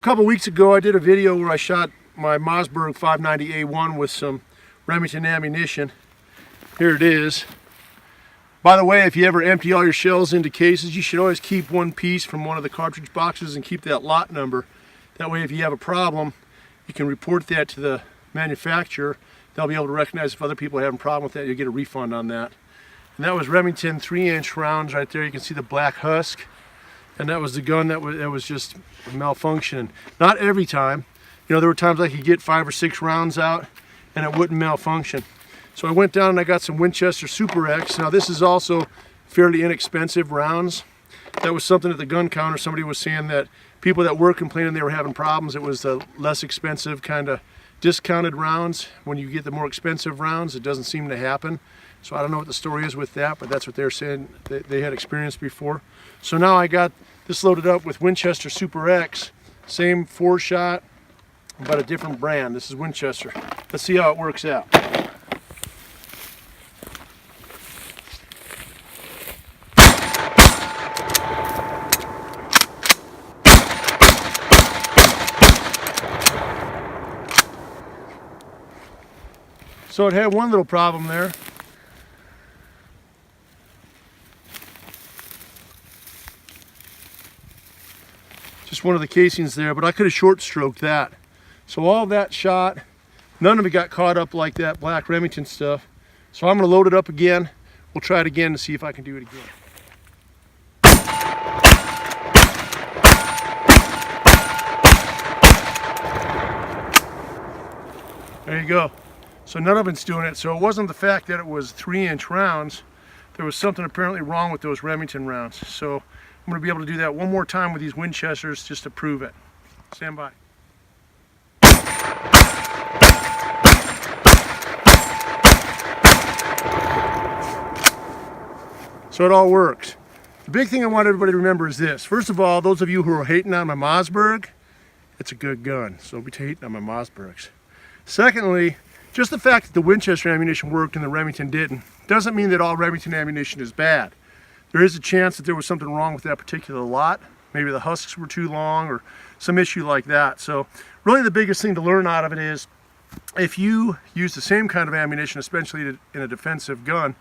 couple weeks ago I did a video where I shot my Mossberg 590A1 with some Remington ammunition. Here it is. By the way, if you ever empty all your shells into cases, you should always keep one piece from one of the cartridge boxes and keep that lot number. That way if you have a problem, you can report that to the manufacturer. They'll be able to recognize if other people are having a problem with that. You'll get a refund on that. And that was Remington 3-inch rounds right there. You can see the black husk. And that was the gun that was just malfunctioning. Not every time. You know, there were times I could get 5 or 6 rounds out and it wouldn't malfunction. So I went down and I got some Winchester Super X. Now this is also fairly inexpensive rounds. That was something at the gun counter. Somebody was saying that people that were complaining they were having problems, it was the less expensive kind of discounted rounds. When you get the more expensive rounds, it doesn't seem to happen. So I don't know what the story is with that, but that's what they're saying they had experienced before. So now I got this loaded up with Winchester Super X, same 4-shot, but a different brand. This is Winchester. Let's see how it works out. So it had one little problem there. Just one of the casings there, but I could have short stroked that. So all that shot, none of it got caught up like that black Remington stuff. So I'm gonna load it up again. We'll try it again to see if I can do it again. There you go. So none of it's doing it. So it wasn't the fact that it was 3-inch rounds. There was something apparently wrong with those Remington rounds. So I'm going to be able to do that one more time with these Winchesters just to prove it. Stand by. So it all works. The big thing I want everybody to remember is this. First of all, those of you who are hating on my Mossberg, it's a good gun. So don't be hating on my Mossbergs. Secondly, just the fact that the Winchester ammunition worked and the Remington didn't doesn't mean that all Remington ammunition is bad. There is a chance that there was something wrong with that particular lot. Maybe the husks were too long or some issue like that. So really the biggest thing to learn out of it is if you use the same kind of ammunition, especially in a defensive gun,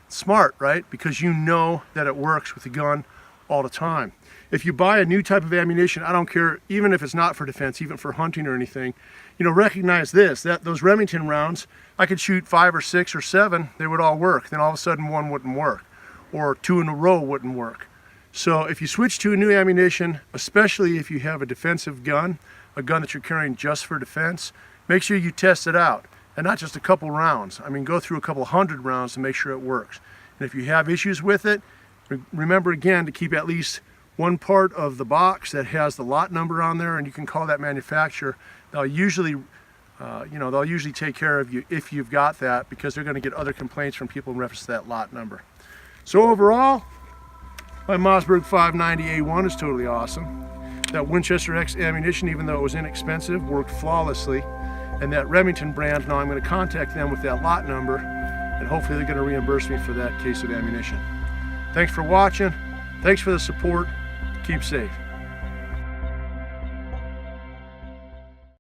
it's smart, right? Because you know that it works with the gun all the time. If you buy a new type of ammunition, I don't care, even if it's not for defense, even for hunting or anything, you know, recognize this, that those Remington rounds, I could shoot 5 or 6 or 7, they would all work. Then all of a sudden one wouldn't work, or 2 in a row wouldn't work. So if you switch to a new ammunition, especially if you have a defensive gun, a gun that you're carrying just for defense, make sure you test it out. And not just a couple rounds. I mean, go through a couple hundred rounds to make sure it works. And if you have issues with it, remember again to keep at least one part of the box that has the lot number on there, and you can call that manufacturer. They'll usually, they'll usually take care of you if you've got that, because they're going to get other complaints from people in reference to that lot number. So overall, my Mossberg 590A1 is totally awesome. That Winchester X ammunition, even though it was inexpensive, worked flawlessly. And that Remington brand, now I'm going to contact them with that lot number, and hopefully they're going to reimburse me for that case of ammunition. Thanks for watching. Thanks for the support. Keep safe.